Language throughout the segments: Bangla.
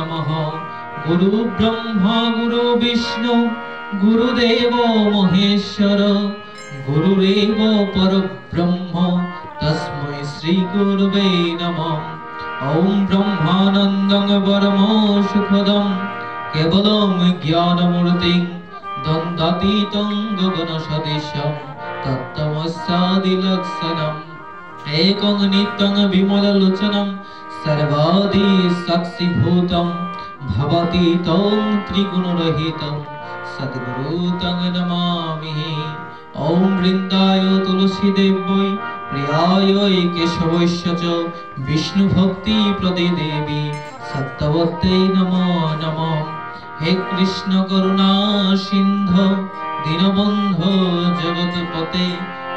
नमः। गुरु ब्रह्मा गुरु विष्णु गुरुदेव महेश्वर गुरुरेव परब्रह्म तस्मै श्री गुरुवे नमः। ओम ब्रह्मानंदं परम सुखदं केवलं ज्ञानमूर्तिं द्वन्द्वातीतं गगनसदृशं तत्तमस्यादिलक्षणम् एकं नित्यं विमललोचनं सर्वादि साक्षिभूतं भवतीतं त्रिगुणरहितं सद्गुरुं नमामि। ओम वृन्दाय तुलसीदेव्यै प्रियाय केशवस्य च विष्णुभक्ति प्रदे देवी सत्यवत्यै नमो नमः। हे कृष्ण करुणा सिन्धु दीनबन्धो जगत्पते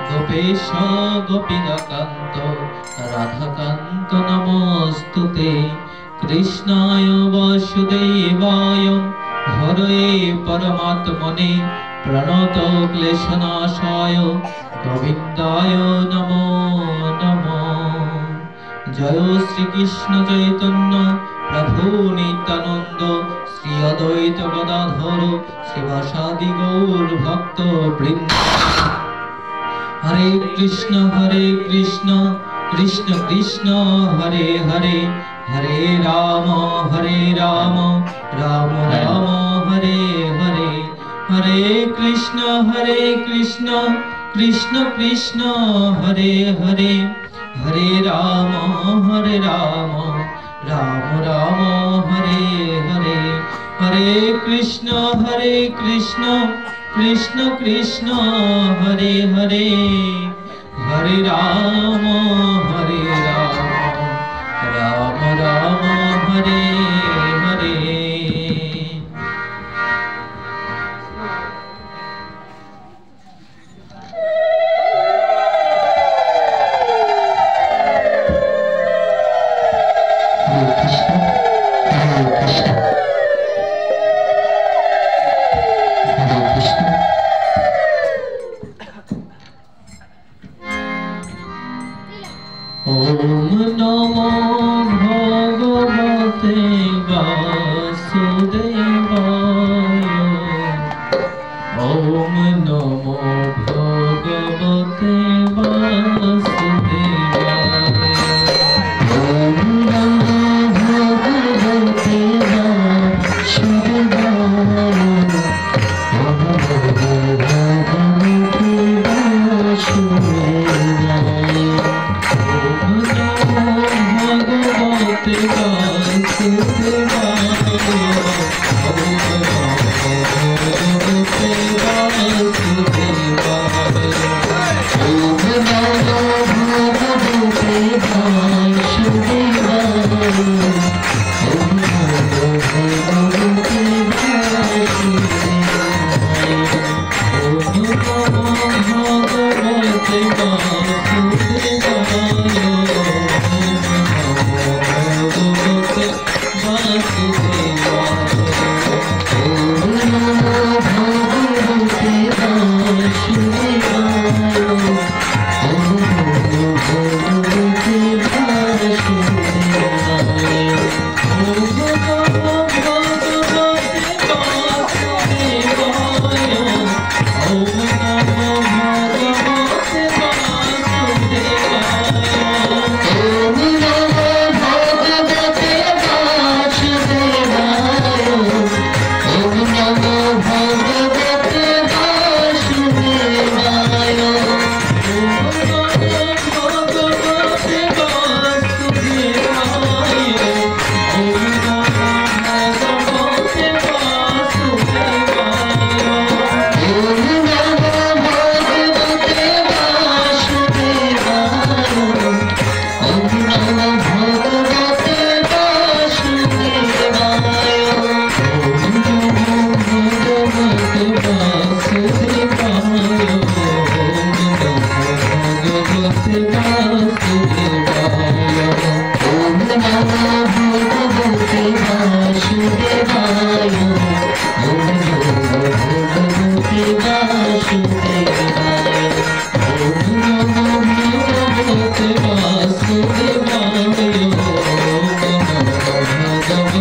गोपेश गोपिकान्त राधाकान्त नमोस्तुते। कृष्णाय वासुदेवाय हरये परमात्मने प्रणत क्लेशनाशाय गोविन्दाय नमो नमः। जय श्री कृष्ण चैतन्य प्रभु नित्यानंद श्री अद्वैत गदाधर शिवासादि गौर भक्त वृंद। हरे कृष्ण कृष्ण कृष्ण हरे हरे हरे राम राम राम हरे हरे। हरे कृष्ण कृष्ण कृष्ण हरे हरे हरे राम राम राम हरे हरे। हरे कृष्ण कृष्ण कृष्ण हरे हरे हरे राम राम राम हरे हरे। ओम नमो भगवते वासुदेवाय। ओम नमो भगवते वासुदेवाय। ओम नमो भगवते वासुदेवाय। ओम नमो भगवते वासुदेवाय। भगवते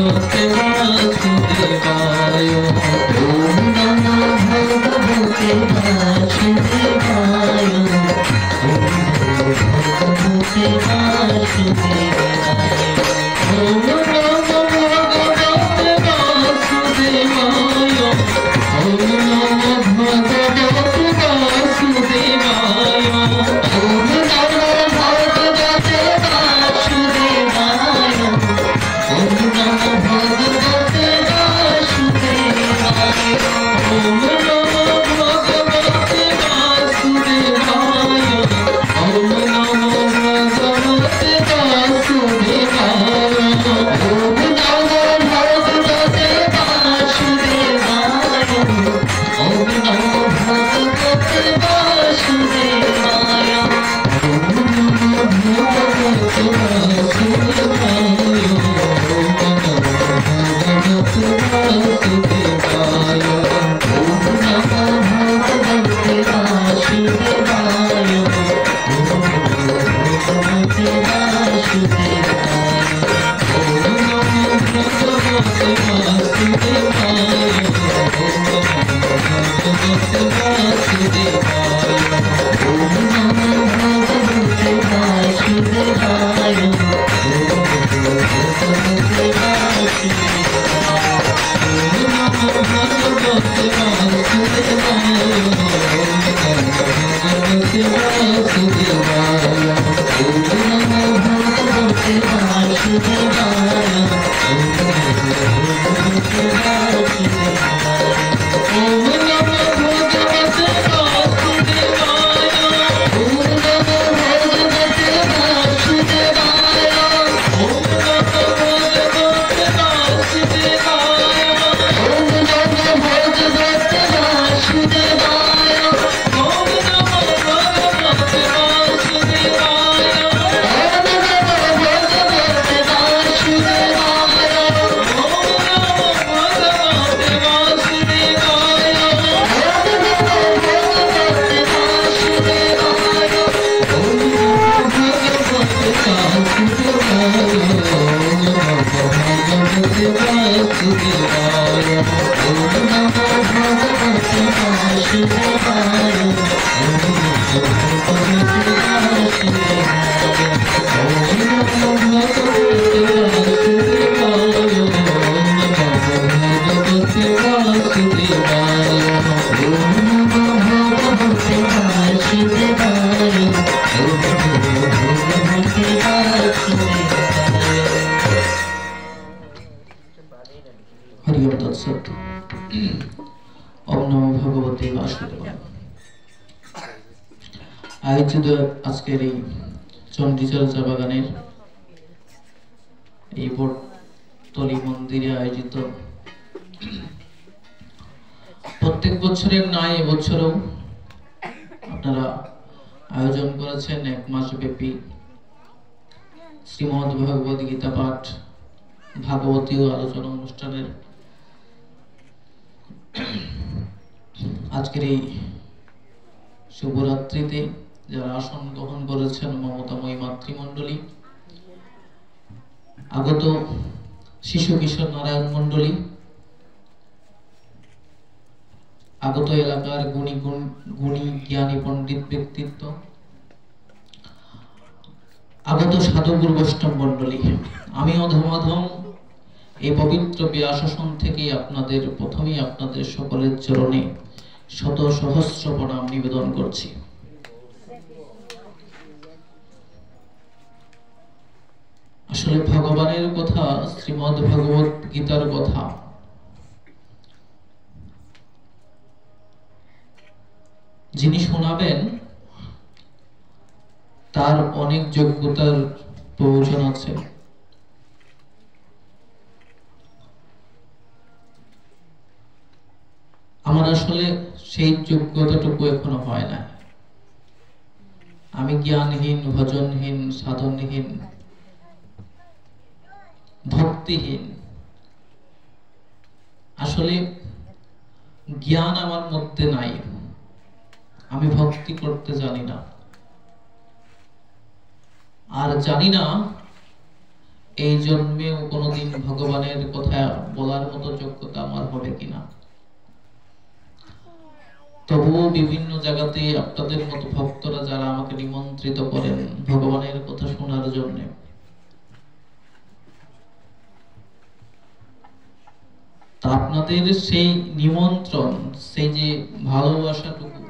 भगवते वासुदेवाय ओम नमो भगवते वासुदेवाय ओम नमो भगवते वासुदेवाय ओम नमो भगवते वासुदेवाय ओम नमो भगवते वासुदेवाय ओम नमो भगवते वासुदेवाय ओम नमो भगवते वासुदेवाय ओम नमो भगवते वासुदेवाय ओम नमो भगवते वासुदेवाय ओम नमो भगवते वासुदेवाय ओम नमो भगवते वासुदेवाय ओम नमो भगवते वासुदेवाय वासुदेवाय ओम नमो भगवते वासुदेवाय ओम नमो भगवते वासुदेवाय ओम नमो भगवते वासुदेवाय ओम नमो भगवते वासुदेवाय ओम नमो भगवते वासुदेवाय ओम नमो भगवते हरिओम तत्सत ओम नमो भगवते वासुदेवाय আয়োজিত আজকের এই চণ্ডীচর্চা বাগানের এই বটতলী মন্দিরে আয়োজিত প্রত্যেক বছরের ন্যায় এবছরও আপনারা আয়োজন করেছেন এক মাস ব্যাপী শ্রীমদ্ ভগবদ গীতা পাঠ ভাগবতী আলোচনা অনুষ্ঠানের আজকের এই শুভরাত্রিতে যারা আসন গ্রহণ করেছেন মমতাময়ী মাতৃমণ্ডলী, আগত শিশু কিশোর নারায়ণ মণ্ডলী, আগত এলাকার গুণী জ্ঞানী পণ্ডিত ব্যক্তিত্ব, আগত সাধুগুরু বৈষ্ণব মণ্ডলী, আমি অধমাধম এই পবিত্র ব্যাসাসন থেকে প্রথমেই আপনাদের সকলের চরণে শত সহস্র প্রণাম নিবেদন করছি। আসলে ভগবানের কথা, শ্রীমদ্ ভগবত গীতার কথা যিনি শোনাবেন তার অনেক যোগ্যতার প্রয়োজন আছে। আমার আসলে সেই যোগ্যতাটুকু এখনো হয় না। আমি জ্ঞানহীন, ভজনহীন, সাধনহীন, ভক্তিহীন। আসলে জ্ঞান আমার মধ্যে নাই, আমি ভক্তি করতে জানি না। আর জানি না এই জন্মেও কোনোদিন ভগবানের কথা বলার মতো যোগ্যতা আমার হবে কিনা। তবুও বিভিন্ন জায়গাতে আপনাদের মতো ভক্তরা যারা আমাকে নিমন্ত্রিত করেন ভগবানের কথা শোনার জন্য, তা আপনাদের সেই নিমন্ত্রণ, সেই যে ভালোবাসাটুকু,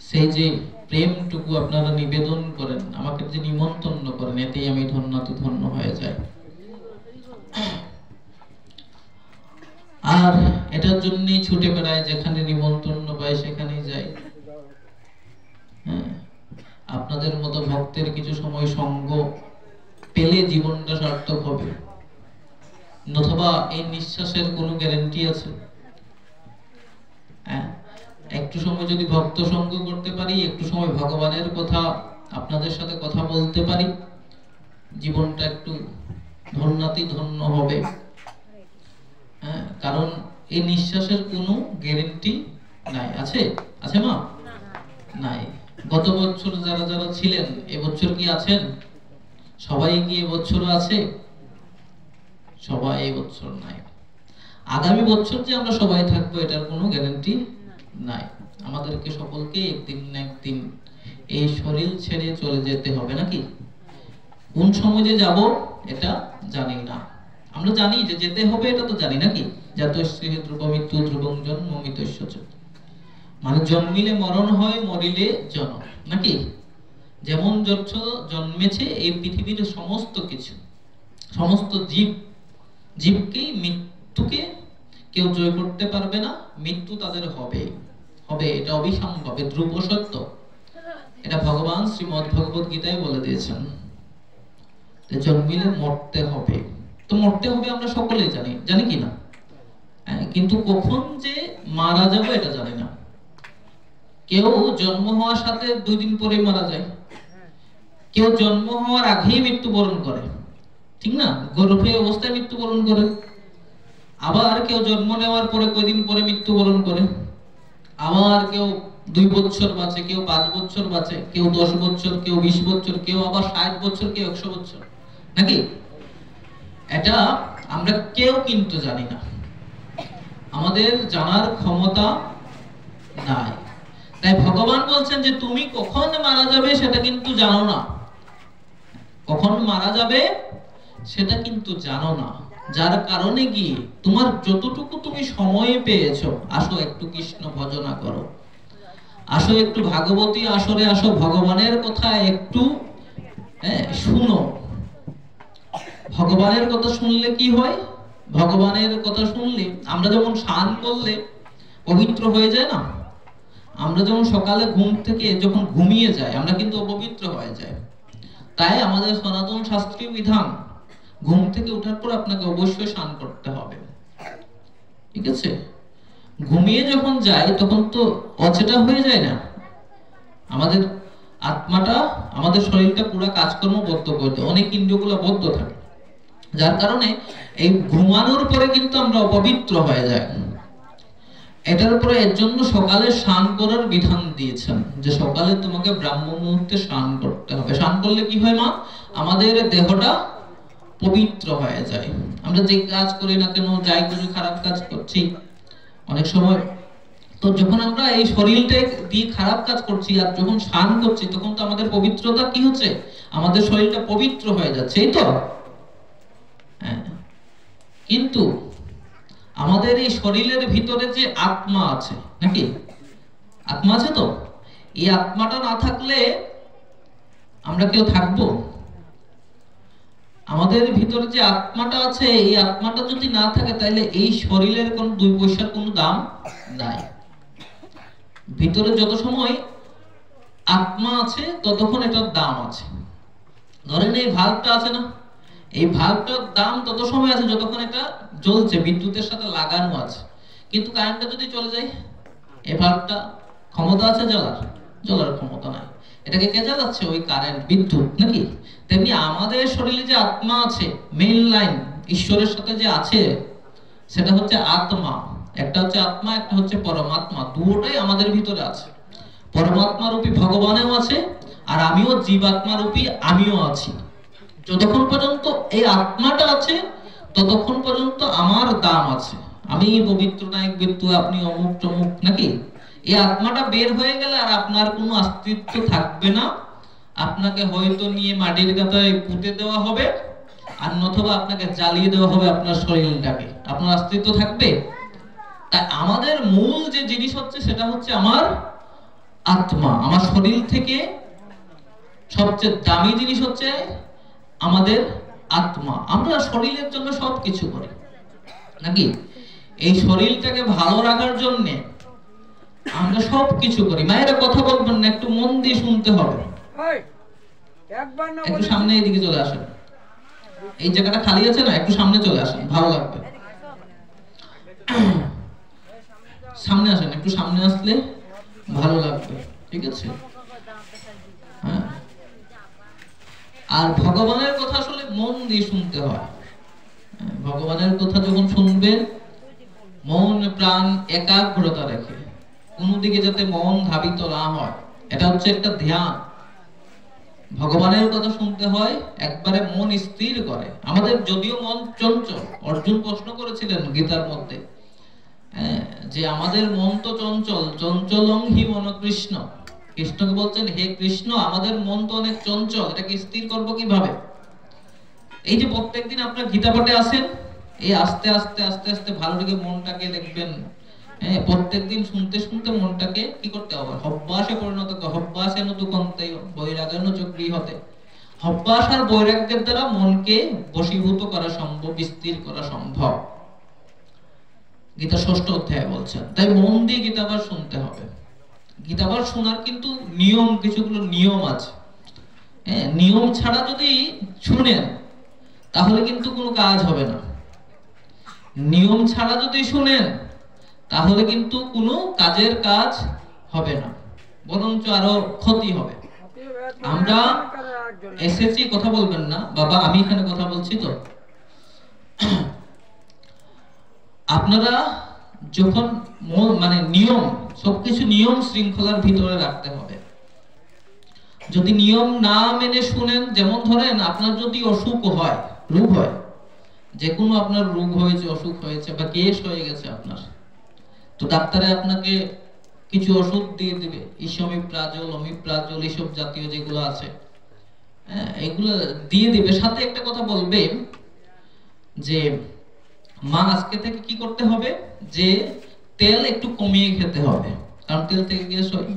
সেই যে প্রেমটুকু আপনারা নিবেদন করেন, আমাকে যে নিমন্ত্রণ করেন, এতেই আমি ধন্য হয়ে যাই। আর এটার জন্যই ছুটে বেড়ায়, যেখানে নিমন্ত্রণ পাই সেখানেই যাই। আপনাদের মতো ভক্তের কিছু সময় সঙ্গ পেলে জীবনটা সার্থক হবে, অথবা এই নিঃশ্বাসের কোনো গ্যারান্টি আছে? একটু সময় যদি ভক্ত সঙ্গ করতে পারি, একটু সময় ভগবানের কথা আপনাদের সাথে কথা বলতে পারি, জীবনটা একটু ধন্য হবে। কারণ এই নিঃশ্বাসের কোনো গ্যারান্টি নাই। আছে মা? নাই। গত বছর যারা যারা ছিলেন এবছর কি আছেন? সবাই কি এবছর আছে? সবাই এবছর নাই। আগামী বছর যে আমরা সবাই থাকবো এটার কোনো গ্যারান্টি নাই। আমাদেরকে সকলকে একদিন না একদিন এই শরীর ছেড়ে চলে যেতে হবে, নাকি? কোন সময় যে যাব এটা জানি না। আমরা জানি যে যেতে হবে, এটা তো জানি, নাকি? জাতস্য ধ্রুব মৃত্যু ধ্রুবং জন্ম মৃত্যুস্য চ, মানে জন্মিলে মরণ হয়, মরিলে জন্ম, নাকি? যেমন জন্মেছে এই পৃথিবীর সমস্ত কিছু, সমস্ত জীবকেই মৃত্যুকে কেউ জয় করতে পারবে না। মৃত্যু তাদের হবে, এটা অবিসম্ভব, ধ্রুব সত্য। এটা ভগবান শ্রীমদ্ ভগবত গীতায় বলে দিয়েছেন, জন্মিলে মরতে হবে। তো মরতে হবে আমরা সকলেই জানি কি না? কিন্তু কখন যে মারা যাবে এটা জানি না। কেউ জন্ম হওয়ার সাথে 2 দিন পরে মারা যায়, কেউ জন্ম হওয়ার আগেই মৃত্যুবরণ করে, ঠিক না? গর্ভে অবস্থায় মৃত্যুবরণ করে। আবার কেউ জন্ম নেওয়ার পরে কয়দিন পরে মৃত্যুবরণ করে। আবার কেউ 2 বছর বাঁচে, কেউ 5 বছর বাঁচে, কেউ 10 বছর, কেউ 20 বছর, কেউ আবার 60 বছর, কেউ 100 বছর, নাকি? এটা আমরা কেউ কিন্তু জানি না, আমাদের জানার ক্ষমতা নাই। তাই ভগবান বলছেন যে তুমি কখন মারা যাবে সেটা কিন্তু জানো না, কখন মারা যাবে সেটা কিন্তু জানো না। যার কারণে কি তোমার যতটুকু তুমি সময় পেয়েছো, আসো একটু কৃষ্ণ ভজনা করো, আসো একটু ভাগবতী আসরে আসো, ভগবানের কথা একটু শুনো। ভগবানের কথা শুনলে কি হয়? ভগবানের কথা শুনলে আমরা যেমন স্নান করলে পবিত্র হয়ে যায় না, আমরা যেমন সকালে ঘুম থেকে যখন ঘুমিয়ে যাই আমরা কিন্তু অপবিত্র হয়ে যাই। তাই আমাদের সনাতন শাস্ত্রীয় বিধান, ঘুম থেকে ওঠার পর আপনাকে অবশ্যই স্নান করতে হবে, ঠিক আছে? ঘুমিয়ে যখন যাই তখন তো অচেটা হয়ে যায় না, আমাদের আত্মাটা, আমাদের শরীরটা পুরো কাজকর্ম বদ্ধ করে দেয়, অনেক ইন্দ্রিয়গুলো বদ্ধ থাকে। যার কারণে এই ঘুমানোর পরে কিন্তু আমরা অপবিত্র হয়ে যাই। এটার উপরে এর জন্য সকালে স্নান করার বিধান দিয়েছেন, যে সকালে তোমাকে ব্রাহ্ম মুহূর্তে স্নান করতে হবে। স্নান করলে কি হয় মা? আমাদের দেহটা পবিত্র হয়ে যায়। আমরা যে কাজ করি না কেন, যাই কিছু খারাপ কাজ করছি অনেক সময়, তো যখন আমরা এই শরীরটা দিয়ে খারাপ কাজ করছি আর যখন স্নান করছি তখন তো আমাদের পবিত্রতা কি হচ্ছে? আমাদের শরীরটা পবিত্র হয়ে যাচ্ছে, এই তো? কিন্তু আমাদের এই শরীরের ভিতরে যে আত্মা আছে, নাকি? আত্মা আছে তো? এই আত্মাটা না থাকলে আমরা কেউ থাকবো? আমাদের ভিতরে যে আত্মাটা আছে, এই আত্মাটা যদি না থাকে তাহলে এই শরীরের কোনো 2 পয়সার কোনো দাম নাই। ভিতরে যত সময় আত্মা আছে ততক্ষণ এটার দাম আছে। ধরেন এই ভাল্বটা আছে না, এই ভাল্বটার দাম তত সময় আছে যতক্ষণ এটা জ্বলছে, বিদ্যুতের সাথে লাগানো আছে। কিন্তু কারেন্টটা যদি চলে যায়, এই ভাল্বটা ক্ষমতা আছে জ্বলার ক্ষমতা নাই। এটাকে কে জ্বালাচ্ছে? ওই কারেন্ট, বিদ্যুৎ, নাকি? তেমনি আমাদের শরীরে যে আত্মা আছে, মেইন লাইন ঈশ্বরের সাথে যে আছে, সেটা হচ্ছে আত্মা। একটা হচ্ছে আত্মা, একটা হচ্ছে পরমাত্মা। দুটোই আমাদের ভিতরে আছে। পরমাত্মা রূপী ভগবানও আছে, আর আমিও জীবাত্মা রূপী আমিও আছি। যতক্ষণ পর্যন্ত এই আত্মাটা আছে ততক্ষণ পর্যন্ত আমার দাম আছে। আমি পবিত্র নায়ক বিদ্যু, আপনি অমুক টমুক নাকি। এই আত্মাটা বের হয়ে গেলে আর আপনার কোনো অস্তিত্ব থাকবে না। আপনাকে হয়তো নিয়ে মাটির গাদায় পুঁতে দেওয়া হবে, আর নতুবা আপনাকে জ্বালিয়ে দেওয়া হবে আপনার শরীরটাকে। আপনার অস্তিত্ব থাকবে? তাই আমাদের মূল যে জিনিস হচ্ছে সেটা হচ্ছে আমার আত্মা। আমার শরীর থেকে সবচেয়ে দামি জিনিস হচ্ছে আমাদের আত্মা। আমরা শরীরের জন্য সবকিছু করি নাকি। এই শরীরটাকে ভালো রাখার জন্য আমরা সবকিছু করি। মায়েরা কথা বলবেন না, একটু মন দিয়ে শুনতে হবে। একটু সামনে এদিকে চলে আসেন, এই জায়গাটা খালি আছে না, একটু সামনে চলে আসেন, ভালো লাগবে। সামনে আসেন, একটু সামনে আসলে ভালো লাগবে, ঠিক আছে? হ্যাঁ, আর ভগবানের কথা আসলে মন দিয়ে শুনতে হয়। ভগবানের কথা যখন শুনবেন মন প্রাণ একাগ্রতা রেখে, কোন দিকে যাতে মন ধাবিত না হয়, এটা হচ্ছে একটা ধ্যান। ভগবানের কথা শুনতে হয় একবারে মন স্থির করে। আমাদের যদিও মন চঞ্চল, অর্জুন প্রশ্ন করেছিলেন গীতার মধ্যে যে আমাদের মন তো চঞ্চল, চঞ্চলং হি মন কৃষ্ণ। কৃষ্ণকে বলছেন, হে কৃষ্ণ, আমাদের মন তো অনেক চঞ্চল, এটাকে স্থির করবো কিভাবে? এই যে প্রত্যেকদিন আপনার গীতা পাঠে আসেন, এই আস্তে আস্তে আস্তে আস্তে ভালো করে মনটাকে দেখবেন, প্রত্যেকদিন শুনতে শুনতে মনটাকে কি করতে হবে? অভ্যাসে পরিণত করতে। অভ্যাসে নতু কন্তে বৈরাগ্যেন চক্রী হতে। অভ্যাস আর বৈরাগ্যের দ্বারা মনকে বশীভূত করা সম্ভব, স্থির করা সম্ভব। গীতা 6ষ্ঠ অধ্যায়ে বলছেন। তাই মন দিয়ে গীতাপাঠ শুনতে হবে। গীতাপাঠ শোনার কিন্তু নিয়ম, কিছুগুলো নিয়ম আছে। নিয়ম ছাড়া যদি শুনেন তাহলে কিন্তু কোনো কাজ হবে না। নিয়ম ছাড়া যদি শুনেন তাহলে কিন্তু কোনো কাজের কাজ হবে না, বরঞ্চ আরো ক্ষতি হবে। আমরা এসেছি, কথা বলবেন না বাবা, আমি এখানে কথা বলছি তো। আপনারা যখন মানে নিয়ম, সবকিছু নিয়ম শৃঙ্খলার ভিতরে রাখতে হবে। যদি নিয়ম না মেনে শুনেন, যেমন ধরেন আপনার যদি অসুখ হয়, রোগ হয়, যে কোনো আপনার রোগ হয়েছে, অসুখ হয়েছে বা গ্যাস হয়ে গেছে আপনার, তো ডাক্তারে আপনাকে কিছু ওষুধ দিয়ে দিবে, ইসমিপ্রাজল, অমিপ্রাজল, এইসব জাতীয় যেগুলো আছে, এগুলো দিয়ে দিবে। সাথে একটা কথা বলবে যে মা আজকে থেকে কি করতে হবে, যে তেল একটু কমিয়ে খেতে হবে, কারণ তেল থেকে গ্যাস হয়।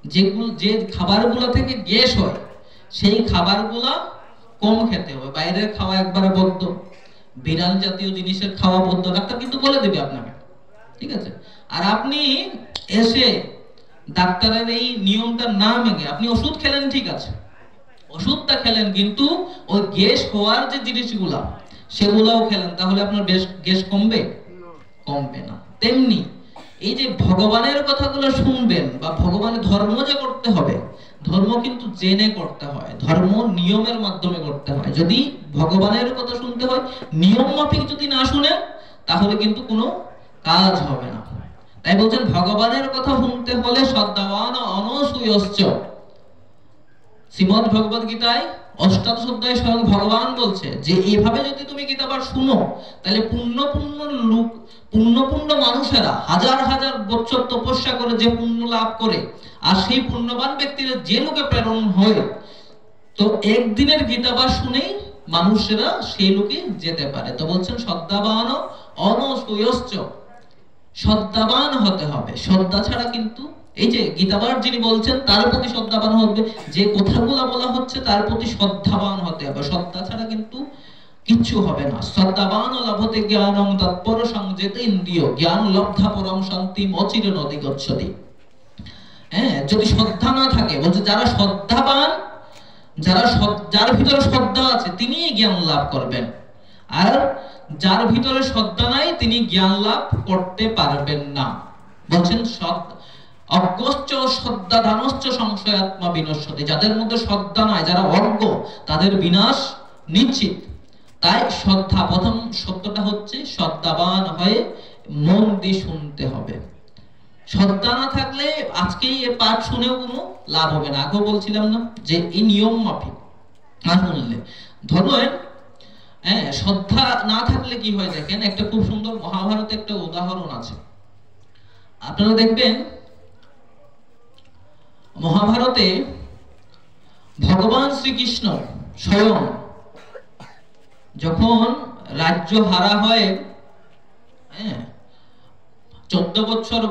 যেগুলো, যে খাবারগুলো থেকে গ্যাস হয় সেই খাবারগুলা কম খেতে হবে। বাইরের খাওয়া একবারে বদ্ধ, বিড়াল জাতীয় জিনিসের খাওয়া বদ্ধ, ডাক্তার কিন্তু বলে দেবে আপনাকে, ঠিক আছে? আর আপনি এসে ডাক্তারের এই নিয়মটা না মেনে আপনি ওষুধ খেলেন, ঠিক আছে, ওষুধটা খেলেন, কিন্তু ওই গ্যাস হওয়ার যে জিনিসগুলা সেগুলাও খেলেন, তাহলে আপনার গ্যাস কমবে? কমবে না। তেমনি এই যে ভগবানের কথাগুলো শুনবেন বা ভগবানের ধর্ম যে করতে হবে, ধর্ম কিন্তু জেনে করতে হয়, ধর্ম নিয়মের মাধ্যমে করতে হয়। যদি ভগবানের কথা শুনতে হয় নিয়ম মাফিক যদি না শুনেন তাহলে কিন্তু কোনো কাজ হবে না। তাই বলছেন ভগবানের কথা শুনতে হলে শ্রদ্ধাবান অনসূয়শ্চ। শ্রীমদ্ ভগবদ গীতায় 8ম অধ্যায়ে স্বয়ং ভগবান বলছে যে এইভাবে যদি তুমি গীতাপাঠ শুনো তাহলে পুণ্য মানুষেরা হাজার হাজার বছর তপস্যা করে যে পুণ্য লাভ করে, আর সেই পুণ্যবান ব্যক্তিরা যে লোকে প্রেরণ হয়, তো একদিনের গীতাপাঠ শুনেই মানুষেরা সেই লোকে যেতে পারে। তো বলছেন শ্রদ্ধাবান অনসূয়শ্চ, শ্রদ্ধাবান হতে হবে। শ্রদ্ধা ছাড়া কিন্তু, এই যে গীতাপাঠ যিনি বলছেন তার প্রতি শ্রদ্ধাবান হবে, যে কথাগুলো বলা হচ্ছে তার প্রতি শ্রদ্ধাবান হতে হবে। শ্রদ্ধা ছাড়া কিন্তু কিচ্ছু হবে না। শ্রদ্ধাবান লভতে জ্ঞানং তৎপর সংযেত ইন্দ্রিয় জ্ঞান লব্ধা পরম শান্তি অচিরেণ অধিগচ্ছতি। যদি শ্রদ্ধা না থাকে, বলছে যারা শ্রদ্ধাবান, যার ভিতরে শ্রদ্ধা আছে তিনি জ্ঞান লাভ করবেন, আর যার ভিতরে শ্রদ্ধা নাই তিনি জ্ঞান লাভ করতে পারবেন না। বলছেন অজ্ঞশ্চ শ্রদ্ধাধানশ্চ সংশয়াত্মা বিনশ্যতি। যাদের মধ্যে শ্রদ্ধা নাই, যারা অজ্ঞ, তাদের বিনাশ নিশ্চিত। তাই শ্রদ্ধা, প্রথম সত্যটা হচ্ছে শ্রদ্ধাবান হয়ে মন দিয়ে শুনতে হবে। শ্রদ্ধা না থাকলে আজকেই এই পাঠ শুনেও কোনো লাভ হবে না। আগেও বলছিলাম না যে এই নিয়ম মাফিক, না শুনলে। ধরেন শ্রদ্ধা না থাকলে কি হয় দেখেন, একটা খুব সুন্দর মহাভারতে একটা উদাহরণ আছে। আপনারা দেখবেন মহাভারতে ভগবান শ্রীকৃষ্ণ স্বয়ং যখন রাজ্য হারা হয়, 14 বছর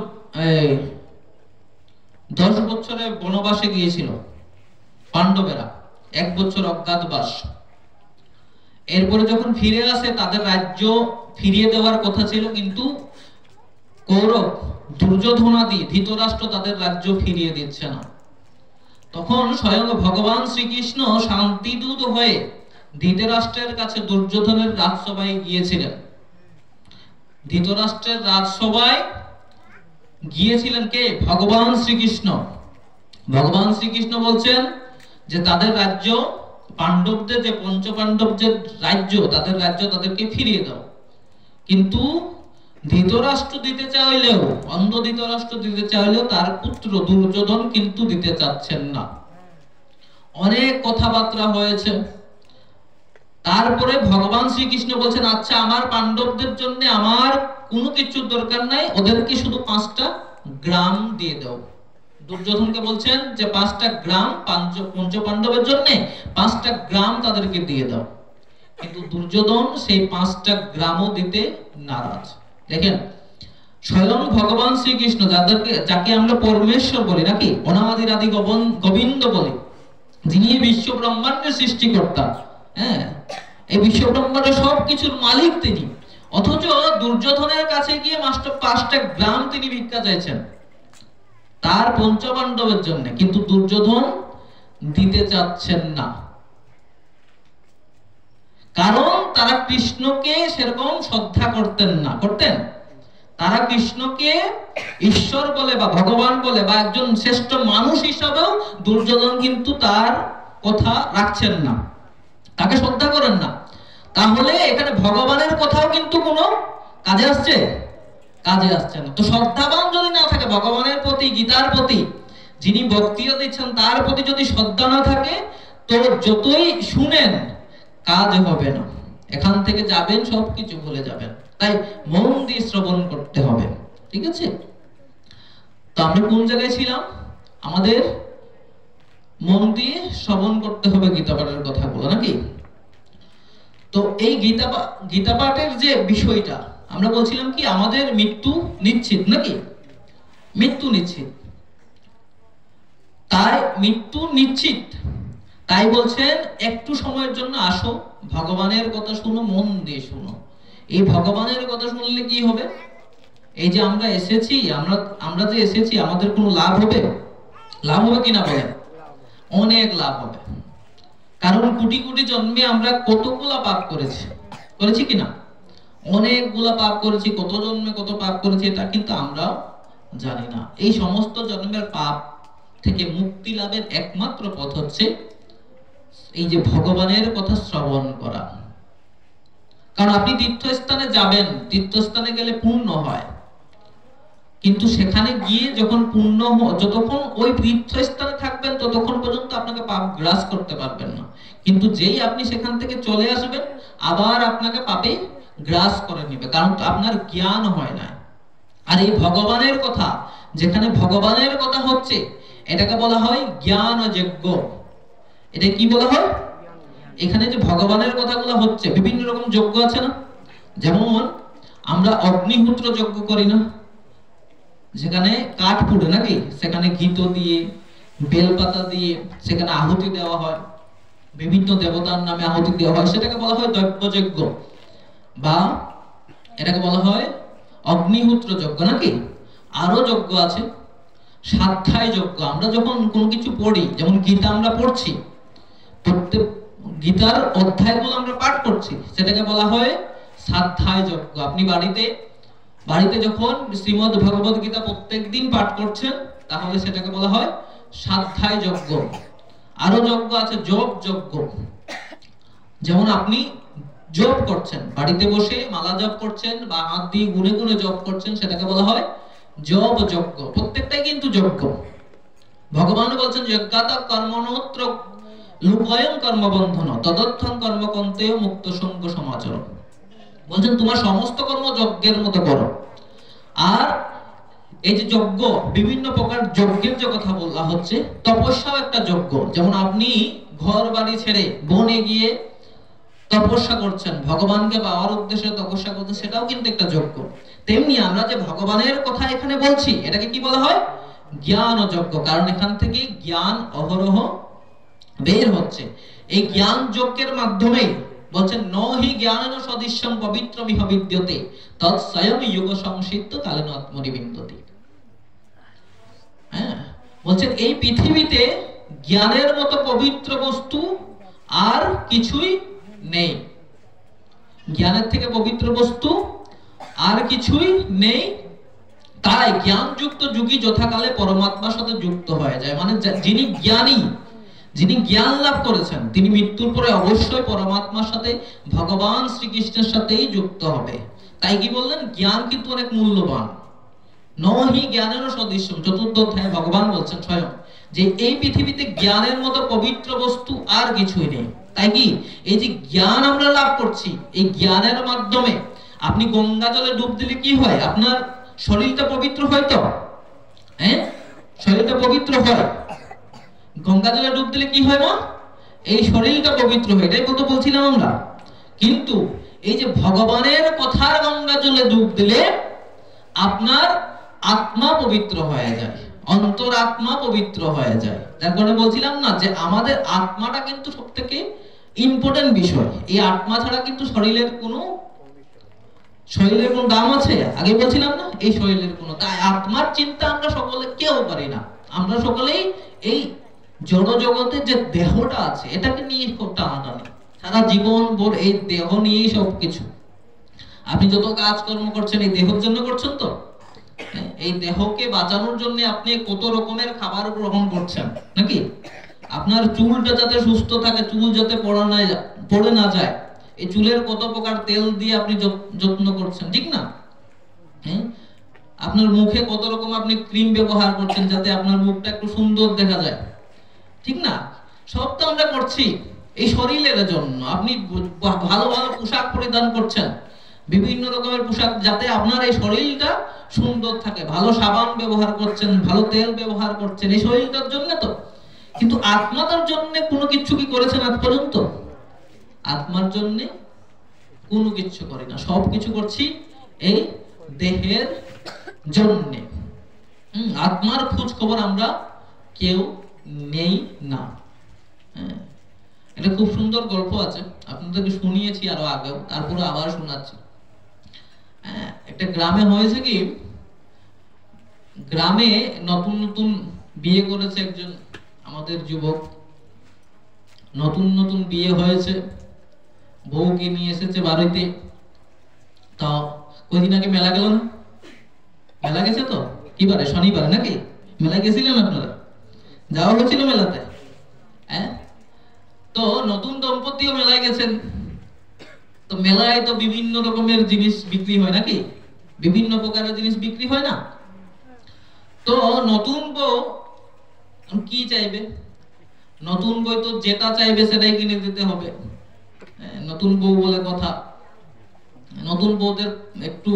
10 বছরে বনবাসে গিয়েছিল পাণ্ডবেরা, 1 বছর অজ্ঞাতবাস। এরপরে যখন ফিরে আসে তাদের রাজ্য ফিরিয়ে দেওয়ার কথা ছিল, কিন্তু কৌরব দুর্যোধনাদি ধৃতরাষ্ট্র তাদের রাজ্য ফিরিয়ে দিচ্ছে না। তখন স্বয়ং ভগবান শ্রীকৃষ্ণ শান্তিদূত হয়ে ধৃতরাষ্ট্রের কাছে দুর্যোধনের রাজসভায় গিয়েছিলেন। ধৃতরাষ্ট্রের রাজসভায় গিয়েছিলেন কে? ভগবান শ্রীকৃষ্ণ। ভগবান শ্রীকৃষ্ণ বলছেন যে তাদের রাজ্য, পাণ্ডবদের যে পঞ্চপাণ্ডব যে রাজ্য, তাদের রাজ্য তাদেরকে ফিরিয়ে দাও। কিন্তু ধৃতরাষ্ট্র দিতে চাইলেও, অন্ধ ধৃতরাষ্ট্র দিতে চাইলেও তার পুত্র দুর্যোধন কিন্তু দিতে চাচ্ছেন না। অনেক কথাবার্তা হয়েছে। তারপরে ভগবান শ্রীকৃষ্ণ বলছেন, আচ্ছা আমার পাণ্ডবদের জন্য আমার কোনো কিছুর দরকার নাই, ওদেরকে শুধু 5টা গ্রাম দিয়ে দাও। দুর্যোধনকে বলছেন যে 5টা গ্রাম পঞ্চপাণ্ডবের জন্য 5টা গ্রাম তাদেরকে দিয়ে দাও। কিন্তু দুর্যোধন সেই 5টা গ্রামও দিতে নারাজ। দেখেন স্বয়ং ভগবান শ্রীকৃষ্ণ, যাকে আমরা পরমেশ্বর বলি নাকি, অনাদি আদি গোবিন্দ বলি, যিনি বিশ্ব ব্রহ্মাণ্ডের সৃষ্টিকর্তা, এই বিশ্ব ব্রহ্মাণ্ডের সবকিছুর মালিক তিনি, অথচ দুর্যোধনের কাছে গিয়ে মাত্র 5টা গ্রাম তিনি ভিক্ষা চাইছেন তার পঞ্চপাণ্ডবের জন্য। কিন্তু দুর্যোধন দিতে চাচ্ছেন না, কারণ তারা কৃষ্ণকে সেরকম শ্রদ্ধা করতেন না। করতেন তারা কৃষ্ণকে ঈশ্বর বলে বা ভগবান বলে বা একজন শ্রেষ্ঠ মানুষ হিসাবেও দুর্যোধন কিন্তু তার কথা রাখছেন না, তাকে শ্রদ্ধা করেন না। তাহলে এখানে ভগবানের কথাও কিন্তু কোনো কাজে আসছে? কাজে আসছে না। তো শ্রদ্ধাবান যদি না থাকে ভগবানের প্রতি, গীতার প্রতি, যিনি বক্তৃতা দিচ্ছেন তার প্রতি যদি শ্রদ্ধা না থাকে, তো যতই শুনেন কাজ হবে না, এখান থেকে যাবেন সবকিছু ভুলে যাবেন। তাই মন দিয়ে শ্রবণ করতে হবে, ঠিক আছে? তো আমরা কোন জায়গায় ছিলাম? আমাদের মন দিয়ে শ্রবণ করতে হবে গীতা পাঠের কথাগুলো নাকি। তো এই গীতা পাঠের যে বিষয়টা আমরা বলছিলাম কি, আমাদের মৃত্যু নিশ্চিত নাকি, মৃত্যু নিশ্চিত। তাই মৃত্যু নিশ্চিত, তাই বলছেন একটু সময়ের জন্য আসো, ভগবানের কথা শুনো, মন দিয়ে শুনো। এই ভগবানের কথা শুনলে কি হবে? এই যে আমরা এসেছি, আমরা যে এসেছি, আমাদের কোনো লাভ হবে? লাভ হবে কিনা বলেন? অনেক লাভ হবে। কারণ কোটি কোটি জন্মে আমরা কতগুলা পাপ করেছি কিনা? অনেকগুলা পাপ করেছি। কত জন্মে কত পাপ করেছি এটা কিন্তু আমরা জানি না। এই সমস্ত জন্মের পাপ থেকে মুক্তি লাভের একমাত্র পথ হচ্ছে এই যে ভগবানের কথা শ্রবণ করা। কারণ আপনি তীর্থস্থানে যাবেন, তীর্থস্থানে গেলে পুণ্য হয়, কিন্তু সেখানে গিয়ে যখন যতক্ষণ ওই তীর্থস্থানে থাকবেন ততক্ষণ পর্যন্ত আপনাকে পাপ গ্রাস করতে পারবেন না। কিন্তু যেই আপনি সেখান থেকে চলে আসবেন, আবার আপনাকে পাপে গ্রাস করে নেবে, কারণ আপনার জ্ঞান হয় না। আর এই ভগবানের কথা, যেখানে ভগবানের কথা হচ্ছে, এটাকে বলা হয় জ্ঞান যজ্ঞ। এটা কি বলা হয়? এখানে যে ভগবানের কথাগুলো হচ্ছে, বিভিন্ন রকম যজ্ঞ আছে না, যেমন আমরা অগ্নিহোত্র যজ্ঞ করি না, যেখানে কাঠ পুড়ে নাকি, সেখানে ঘিত দিয়ে বেলপাতা দিয়ে সেখানে আহুতি দেওয়া হয়, বিভিন্ন দেবতার নামে আহুতি দেওয়া হয়, সেটাকে বলা হয় দৈব্যযজ্ঞ, বা এটাকে বলা হয় অগ্নিহোত্র যজ্ঞ নাকি। আরো যজ্ঞ আছে, স্বাধ্যায় যজ্ঞ। আমরা যখন কোনো কিছু পড়ি, যেমন গীতা আমরা পড়ছি, প্রত্যেক গীতার অধ্যায়গুলো আমরা পাঠ করছি, সেটাকে বলা হয় স্বাধ্যায় যজ্ঞ। আপনি বাড়িতে যখন শ্রীমদ্ ভগবদ গীতা প্রত্যেকদিন পাঠ করছেন, তাহলে সেটাকে বলা হয় স্বাধ্যায় যজ্ঞ। আরো যজ্ঞ আছে জপ যজ্ঞ, যেমন আপনি জপ করছেন, বাড়িতে বসে মালা জপ করছেন বা হাত দিয়ে গুনে গুনে জপ করছেন, সেটাকে বলা হয় জপ যজ্ঞ। প্রত্যেকটাই কিন্তু যজ্ঞ। ভগবান বলছেন যজ্ঞাত কর্মণোত্র লোকয়ং কর্মবন্ধন তদর্থং কর্মকন্তেয় মুক্ত সঙ্গ সমাচর। বলছেন তোমার সমস্ত কর্ম যজ্ঞের মতো করো। আর এই যে যজ্ঞ, বিভিন্ন প্রকার যজ্ঞের যে কথা বলা হচ্ছে, তপস্যাও একটা যজ্ঞ। যেমন আপনি ঘর বাড়ি ছেড়ে বনে গিয়ে তপস্যা করছেন, ভগবানকে পাওয়ার উদ্দেশ্যে তপস্যা করছেন, সেটাও কিন্তু একটা যজ্ঞ। তেমনি আমরা যে ভগবানের কথা এখানে বলছি, এটাকে কি বলা হয়? জ্ঞান যজ্ঞ। কারণ এখান থেকে জ্ঞান অহরহ বের হচ্ছে। এই জ্ঞান যজ্ঞের মাধ্যমে বলছেন নহি জ্ঞানেন সদৃশ্যং পবিত্রমিহ বিদ্যতে তৎ স্বয়ং যোগ সংসিদ্ধ কালেন আত্মনিবিন্দতি। হ্যাঁ, বলছেন এই পৃথিবীতে জ্ঞানের মতো পবিত্র বস্তু আর কিছুই নেই। জ্ঞানের থেকে পবিত্র বস্তু আর কিছুই নেই। তাই জ্ঞানযুক্ত যোগী যথাকালে পরমাত্মার সাথে যুক্ত হয়ে যায়। মানে যিনি জ্ঞানী, যিনি জ্ঞান লাভ করেছেন, তিনি মৃত্যুর পরে অবশ্যই পরমাত্মার সাথে, ভগবান শ্রীকৃষ্ণের সাথেই যুক্ত হবে। তাই কি বললেন? জ্ঞান কিন্তু অনেক মূল্যবান। নহি জ্ঞানেরও সদৃশ্য, চতুর্থ অধ্যায়ে ভগবান বলছেন স্বয়ং যে এই পৃথিবীতে জ্ঞানের মতো পবিত্র বস্তু আর কিছুই নেই। তাই কি এই যে জ্ঞান আমরা লাভ করছি, এই জ্ঞানের মাধ্যমে আপনি গঙ্গা জলে ডুব দিলে কি হয়? আপনার শরীরটা পবিত্র হয় তো? হ্যাঁ, শরীরটা পবিত্র হয়। গঙ্গা জলে ডুব দিলে কি হয়? না, এই শরীরটা পবিত্র হয়। এটাই কত বলছিলাম আমরা। কিন্তু এই যে ভগবানের কথার গঙ্গা জলে ডুব দিলে আপনার আত্মা পবিত্র হয়ে যায়, অন্তরাত্মা পবিত্র হয়ে যায়। যার কারণে বলছিলাম না যে আমাদের আত্মাটা কিন্তু সবথেকে ইম্পর্টেন্ট বিষয়। এই আত্মা ছাড়া কিন্তু শরীরের কোনো দাম আছে? আগে বলছিলাম না, এই শরীরের কোনো। তাই আত্মার চিন্তা আমরা সকলে কেউ পারি না। আমরা সকলেই এই জড় জগতে যে দেহটা আছে, এটাকে নিয়ে খুব টানাটানি, সারা জীবন ভোর এই দেহ নিয়েই সবকিছু। আপনি যত কাজকর্ম করছেন এই দেহের জন্য করছেন তো? এই দেহকে বাঁচানোর জন্য আপনি কত রকমের খাবার গ্রহণ করছেন নাকি? আপনার চুলটা যাতে সুস্থ থাকে, চুল যাতে পড়ে না যায়, এই চুলের কত প্রকার তেল দিয়ে আপনি যত্ন করছেন, ঠিক না? হ্যাঁ, আপনার মুখে কত রকম আপনি ক্রিম ব্যবহার করছেন যাতে আপনার মুখটা একটু সুন্দর দেখা যায়, ঠিক না? সব তো আমরা করছি এই শরীরের জন্য। আপনি ভালো ভালো পোশাক পরিধান করছেন, বিভিন্ন রকমের পোশাক, যাতে আপনার এই শরীরটা সুন্দর থাকে। ভালো সাবান ব্যবহার করছেন, ভালো তেল ব্যবহার করছেন, এই শরীরটার জন্য তো। কিন্তু আত্মাটার জন্য কোনো কিছু কি করেছেন আজ পর্যন্ত? আত্মার জন্য কোনো কিছু করি না, সব কিছু করছি এই দেহের জন্য। আত্মার খোঁজ খবর আমরা কেউ নেই না। এটা খুব সুন্দর গল্প আছে, আপনাদেরকে শুনিয়েছি আরো আগেও, তারপরে আবার শোনাচ্ছি। একটা গ্রামে হয়েছে কি, গ্রামে নতুন নতুন বিয়ে করেছে একজন আমাদের যুবক। নতুন নতুন বিয়ে হয়েছে, বউকে নিয়ে এসেছে বাড়িতে। তা কদিন আগে মেলা গেল না? মেলা গেছে তো? কি বারে? শনিবার নাকি? মেলায় গেছিলেন আপনারা? যাওয়া হয়েছিল মেলাতে? হ্যাঁ, তো নতুন দম্পতিও মেলায় গেছেন। তো মেলায় তো বিভিন্ন রকমের জিনিস বিক্রি হয় নাকি? বিভিন্ন প্রকারের জিনিস বিক্রি হয় না? তো নতুন বউ কি চাইবে? নতুন বউ তো যেটা চাইবে সেটাই কিনে দিতে হবে। নতুন বউ বলে কথা। নতুন বউদের একটু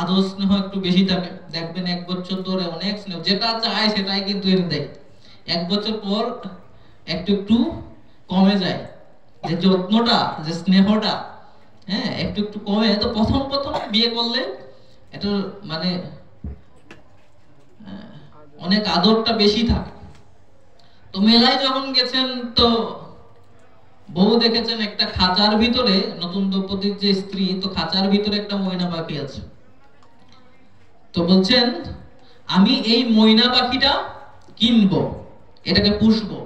আদর স্নেহ একটু বেশি থাকে। দেখবেন এক বছর ধরে অনেক স্নেহ, যেটা চায় সেটাই কিন্তু এনে দেয়। এক বছর পর একটু একটু কমে যায়, যে যত্নটা, যে স্নেহটা, হ্যাঁ, একটু একটু কমে। তো প্রথম প্রথম বিয়ে করলে এটা মানে অনেক আদরটা বেশি থাকে। তো মেলায় যখন গেছেন তো বউ দেখেছেন একটা খাঁচার ভিতরে, নতুন দম্পতির যে স্ত্রী, তো খাঁচার ভিতরে একটা ময়না পাখি আছে। তো বলছেন আমি এই ময়না পাখিটা কিনবো, এটাকে পুষবো।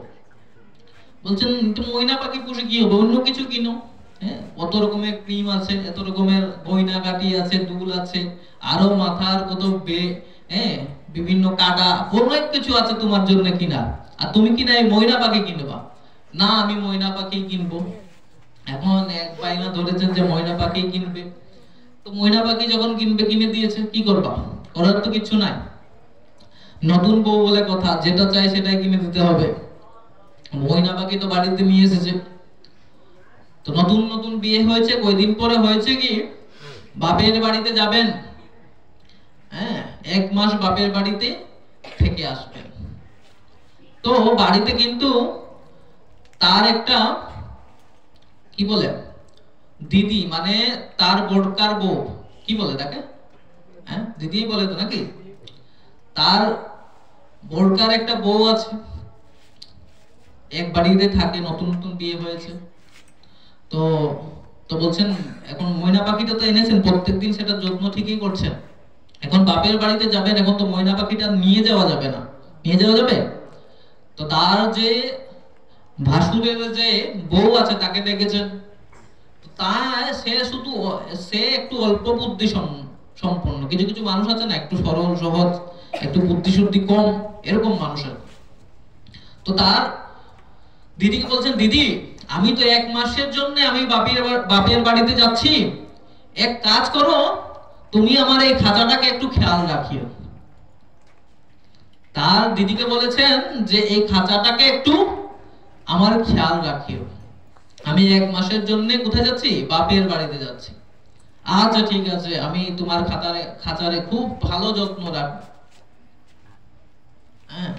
বলছেন ময়না পাখি পুষে কি হবে? অন্য কিছু কিনো। হ্যাঁ, কত রকমের ক্রিম আছে, এত রকমের গয়না গাটি আছে, দুল আছে, আরো মাথার কত হ্যাঁ বিভিন্ন কাটা, অনেক কিছু আছে তোমার জন্য কিনা। আর তুমি কিনা এই ময়না পাখি কিনবা? না, আমি ময়না পাখি কিনবো। এখন এক বাইনা ধরেছেন যে ময়না পাখি কিনবে। তো ময়না পাখি যখন কিনবে, কিনে দিয়েছে, কি করবা? করার তো কিছু নাই। নতুন বউ বলে কথা, যেটা চাই সেটাই কিনে দিতে হবে। ময়না পাখি তো বাড়িতে নিয়ে এসেছে, তো নতুন নতুন বিয়ে হয়েছে, কয়দিন পরে হয়েছে কি বাপের বাড়িতে যাবেন, হ্যাঁ 1 মাস বাপের বাড়িতে থেকে আসবেন। তো বাড়িতে কিন্তু তার একটা কি বলে দিদি, মানে তার বড়কার বউ, কি বলে তাকে, হ্যাঁ দিদি বলে তো নাকি, তার বড়কার একটা বউ আছে, এক বাড়িতে থাকে, নতুন নতুন বিয়ে হয়েছে। তো তো বলছেন এখন ময়না পাখিটা তো এনেছেন, প্রত্যেকদিন সেটা যত্ন ঠিকই করছেন, এখন বাপের বাড়িতে যাবেন, এখন তো ময়না পাখিটা নিয়ে যাওয়া যাবে না, নিয়ে যাওয়া যাবে? তো তার যে ভাসুরের যে বউ আছে তাকে ডেকেছেন, সে একটু অল্প বুদ্ধি সম্পন্ন, কিছু কিছু মানুষ আছে না একটু সরল সহজ, একটু বুদ্ধি শুদ্ধি কম, এরকম মানুষের। তো তার দিদিকে বলছেন, দিদি আমি তো 1 মাসের জন্য আমি বাপের বাড়িতে যাচ্ছি, এক কাজ করো, তুমি আমার এই খাঁচাটাকে একটু খেয়াল রাখিও। তার দিদিকে বলেছেন যে এই খাঁচাটাকে একটু আমার খেয়াল রাখিও, আমি 1 মাসের জন্য কোথায় যাচ্ছি, বাপের বাড়িতে যাচ্ছি। আচ্ছা ঠিক আছে, আমি তোমার খাঁচারে খুব ভালো যত্ন রাখবো। হ্যাঁ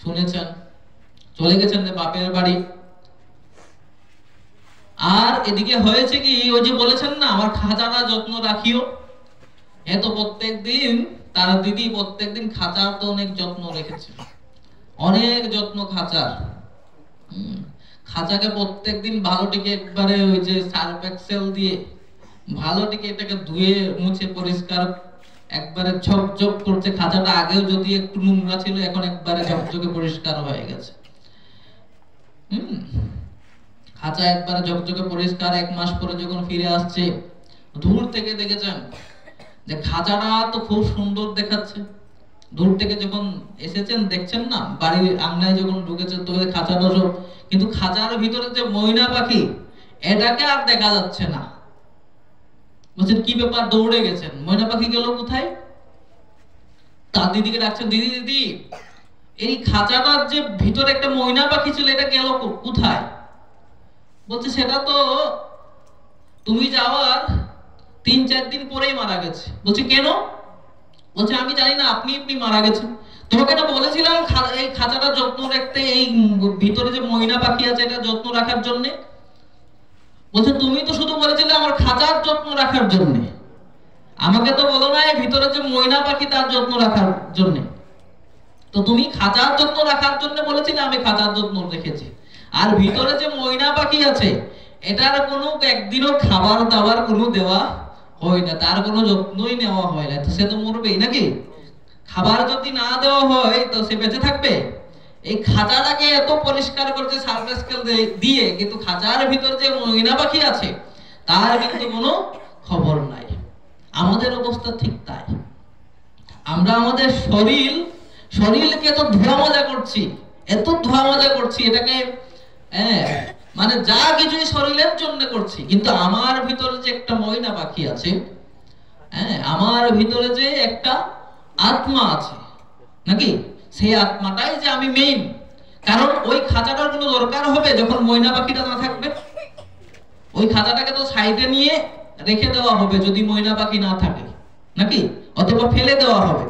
শুনেছেন, চলে গেছেন বাপের বাড়ি। আর এদিকে হয়েছে কি, ওই যে বলেছেন না আমার খাঁচাটা যত্ন রাখিও, এত প্রত্যেকদিন তার দিদি প্রত্যেকদিন খাঁচার তো অনেক যত্ন রেখেছে, অনেক যত্ন খাঁচার। খাঁচাকে প্রত্যেকদিন ভালোটিকে একবারে ওই যে সার্ফ এক্সেল দিয়ে ভালোটিকে এটাকে ধুয়ে মুছে পরিষ্কার একবারে ঝকঝক করছে। খাঁচাটা আগেও যদি একটু নোংরা ছিল, এখন একবারে ঝকঝকে পরিষ্কার হয়ে গেছে। খাঁচা একবারে ঝকঝকে পরিষ্কার। 1 মাস পরে যখন ফিরে আসছে, দূর থেকে দেখেছেন যে খাঁচাটা তো খুব সুন্দর দেখাচ্ছে। দূর থেকে যখন এসেছেন দেখছেন না, বাড়ির আঙ্গনায় যখন ঢুকেছেন তো খাঁচাটা সব, কিন্তু খাঁচার ভিতরে যে ময়না পাখি এটাকে আর দেখা যাচ্ছে না। বলছেন কি ব্যাপার, দৌড়ে গেছেন, ময়না পাখি গেল কোথায়? তার দিদিকে ডাকছেন, দিদি দিদি এই খাঁচাটার যে ভিতরে একটা ময়না পাখি ছিল এটা গেল কোথায়? বলছে সেটা তো তুমি যাওয়ার 3-4 দিন পরেই মারা গেছে। বলছে কেন? বলছে আমি জানি না, আপনি মারা গেছেন। তোমাকে না বলেছিলাম এই খাঁচাটা যত্ন রাখতে, এই ভিতরে যে ময়না পাখি আছে এটা যত্ন রাখার জন্য। বলছে তুমি তো শুধু বলেছিলে আমার খাঁচার যত্ন রাখার জন্য, আমাকে তো বলো না এই ভিতরে যে ময়না পাখি তার যত্ন রাখার জন্য। তো তুমি খাঁচার যত্ন রাখার জন্য বলেছিলে, আমি খাঁচার যত্ন রেখেছি। আর ভিতরে যে ময়না পাখি আছে এটার কোনো একদিনও খাবার দাবার কোনো দেওয়া হয় না, তার কোনো যত্নই নেওয়া হয় না, তো সে তো মরবেই নাকি। খাবার যদি না দেওয়া হয় তো সে বেঁচে থাকবে? এই খাঁচাটাকে এত পরিষ্কার করছে সার্ভিস স্কেল দিয়ে, কিন্তু খাঁচার ভিতর যে ময়না পাখি আছে তার কিন্তু কোনো খবর নাই। আমাদের অবস্থা ঠিক তাই। আমরা আমাদের শরীরকে তো ধোয়া মজা করছি, এত ধোয়া মজা করছি, এটাকে মানে যা কিছুই শরীরের জন্য করছি, কিন্তু আমার ভিতরে যে একটা ময়না পাখি আছে, আমার ভিতরে যে একটা আত্মা আছে নাকি, সেই আত্মাটাই যে আমি মেইন। কারণ ওই খাঁচাটার কোনো দরকার হবে যখন ময়না পাখিটা না থাকবে, ওই খাঁচাটাকে তো সাইডে নিয়ে রেখে দেওয়া হবে যদি ময়না পাখি না থাকে নাকি, অথবা ফেলে দেওয়া হবে।